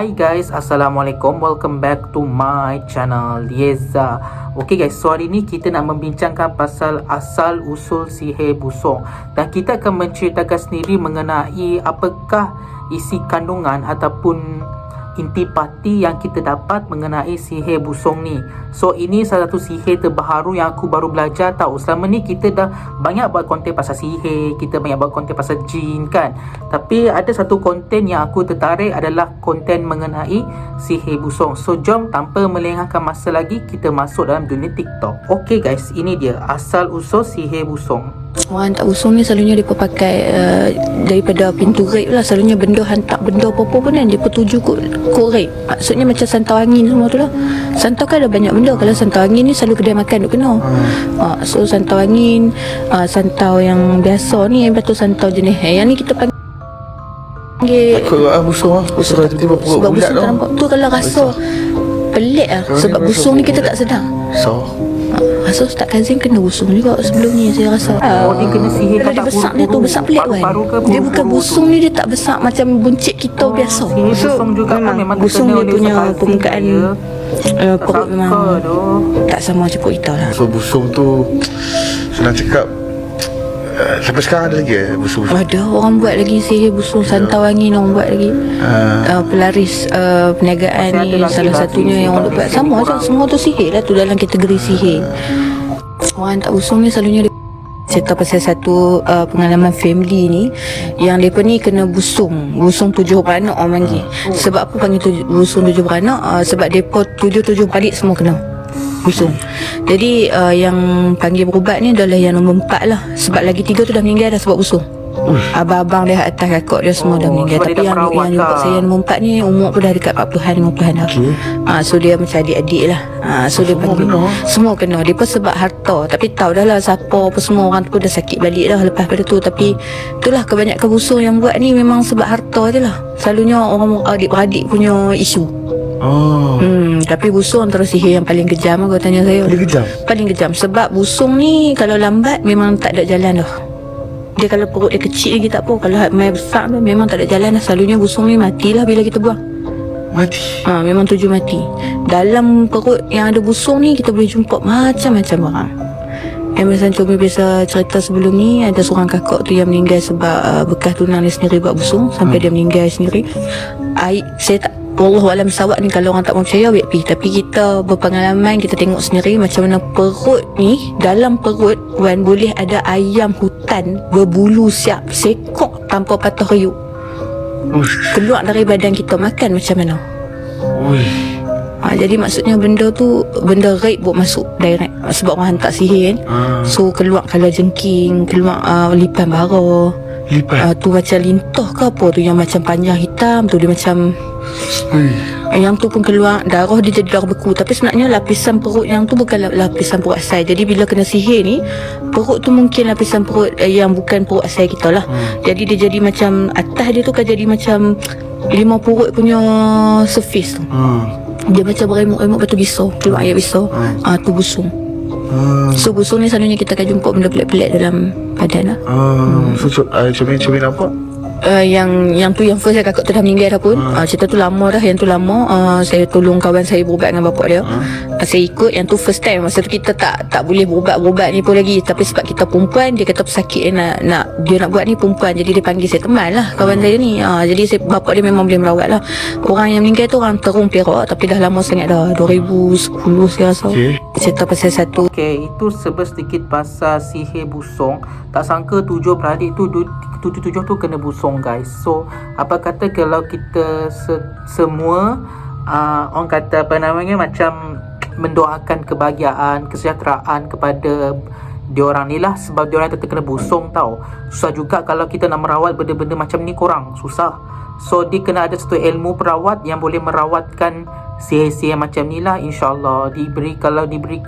Hi guys, Assalamualaikum. Welcome back to my channel Lieza. Okay guys, so hari ni kita nak membincangkan pasal asal usul sihir busung, dan kita akan menceritakan sendiri mengenai apakah isi kandungan ataupun intipati yang kita dapat mengenai sihir busung ni. So ini salah satu sihir terbaru yang aku baru belajar tahu. Selama ni kita dah banyak buat konten pasal sihir, kita banyak buat konten pasal jin kan. Tapi ada satu konten yang aku tertarik adalah konten mengenai sihir busung. So jom tanpa melengahkan masa lagi, kita masuk dalam dunia TikTok. Okay guys, ini dia asal usul sihir busung. Orang hantar busung ni selalunya dia pakai daripada pintu raib lah. Selalunya benda hantar benda apa-apa pun kan, dia tuju kot raib. Maksudnya macam santau angin semua tu lah. Santau kan ada banyak benda. Kalau santau angin ni selalu kedai makan duk kena. So santau angin, santau yang biasa ni, lepas tu santau jenis yang ni kita panggil takut lah busung lah. Busung tiba-tiba perut sebab bulat busung tak nampak tu kalau rasa pelik lah. Sebab busung ni kita tak sedar. So Rasa Ustaz Kazim kena busung juga sebelum ni saya rasa. Oh, dia kena sihir Kalau dia besar dia tu besar pelik kan. paru-paru ke Dia bukan bulu-bulu busung ni, dia tak besar macam buncit kita biasa. Sihir busung juga kan memang busung terkena dia oleh punya Ustaz Kazim permukaan perut memang tak sama macam perut kita lah. So busung tu senang cakap, sampai sekarang ada lagi busung-busung. Ada orang buat lagi sihir busung santau angin, orang buat lagi. Pelaris perniagaan Masih ni ada lagi salah satunya yang orang buat. Sama je, semua tu sihir lah tu, dalam kategori sihir. Orang tak busung ni selalunya dia cerita pasal satu pengalaman family ni, yang mereka ni kena busung 7 beranak orang panggil. Sebab apa panggil busung 7 beranak? Sebab mereka 7 beradik semua kena busung. Jadi yang panggil berubat ni adalah yang nombor 4 lah. Sebab lagi 3 tu dah meninggal dah sebab busung. Abang-abang dia atas, kakak dia semua dah meninggal. sebab Tapi dia dah yang perawat jumpa lah. saya nombor 4 ni umur pun dah dekat 40-an, 50-an dah. So dia macam adik-adik lah. So dia panggil semua kena. Dia pun sebab harta. Tapi tahu dah lah siapa apa semua, orang tu dah sakit balik dah lepas pada tu. Tapi itulah kebanyakan busung yang buat ni memang sebab harta je lah. Selalunya orang adik-beradik punya isu. Tapi busung antara sihir yang paling kejam lah, kau tanya saya. Paling kejam? Paling kejam. Sebab busung ni kalau lambat memang tak ada jalan dah. Dia kalau perut dia kecil lagi tak apa. Kalau main besar tu memang tak ada jalan dah. Selalunya busung ni matilah bila kita buang. Mati? Memang tuju mati. Dalam perut yang ada busung ni kita boleh jumpa macam-macam barang. Yang macam Cumi biasa cerita sebelum ni, ada seorang kakak tu yang meninggal sebab bekas tunang dia sendiri buat busung sampai dia meninggal sendiri. Saya tak, Wallahualam sawak ni, kalau orang tak mau percaya biar pergi. Tapi kita berpengalaman, kita tengok sendiri macam mana perut ni, dalam perut Wan boleh ada ayam hutan berbulu siap sekok tanpa patah riuk keluar dari badan kita. Makan macam mana? Jadi maksudnya benda tu benda raib buat masuk direct. Sebab orang hantar sihir kan. So keluar kalau jengking, keluar lipan bara. Lipat? Tu macam lintah ke apa tu yang macam panjang hitam tu, dia macam yang tu pun keluar darah, dia jadi darah beku. Tapi sebenarnya lapisan perut yang tu bukan lapisan perut asal. Jadi bila kena sihir ni, perut tu mungkin lapisan perut yang bukan perut asal kita lah. Jadi dia jadi macam atas dia tu kan jadi macam 5 perut punya surface tu. Dia macam beremuk-emuk, batu pisau, keluar air pisau. Tu busung. So busung ni selalunya kita akan jumpa benda pelik-pelik dalam badan lah. So Cumi nampak? Yang tu yang first saya kakak tu dah meninggal dah pun. Cerita tu lama dah. Yang tu lama saya tolong kawan saya berubat dengan bapak dia. Saya ikut yang tu first time. Masa tu kita tak boleh berubat ni pun lagi. Tapi sebab kita perempuan, dia kata pesakit nak dia nak buat ni perempuan. Jadi dia panggil saya teman lah kawan saya ni. Jadi bapak dia memang boleh merawat lah. Orang yang meninggal tu orang Terung Perak, tapi dah lama sangat dah, 2010 saya rasa. Cerita pasal satu. Okay, itu sedikit pasal sihir busung. Tak sangka 7 beradik tu 7 tu kena busung guys. So apa kata kalau kita semua orang kata apa namanya, macam mendoakan kebahagiaan, kesejahteraan kepada diorang ni lah. Sebab diorang terkena busung tau. Susah juga kalau kita nak merawat benda-benda macam ni, korang susah. So dia kena ada satu ilmu perawat yang boleh merawatkan sihir-sihir macam ni lah. InsyaAllah kalau diberi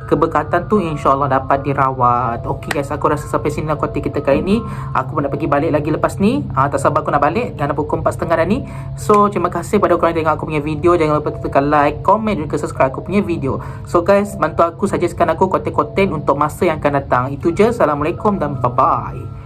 keberkatan tu, InsyaAllah dapat dirawat. Okay guys, aku rasa sampai sini lah konten kita kali ni. Aku pun nak pergi balik lagi lepas ni. Tak sabar aku nak balik dan pukul 4.30 dah ni. So terima kasih pada korang yang tengok aku punya video. Jangan lupa tekan like, komen dan juga subscribe aku punya video. So guys, bantu aku, suggestkan aku konten-konten untuk masa yang akan datang. Itu je. Assalamualaikum dan bye-bye.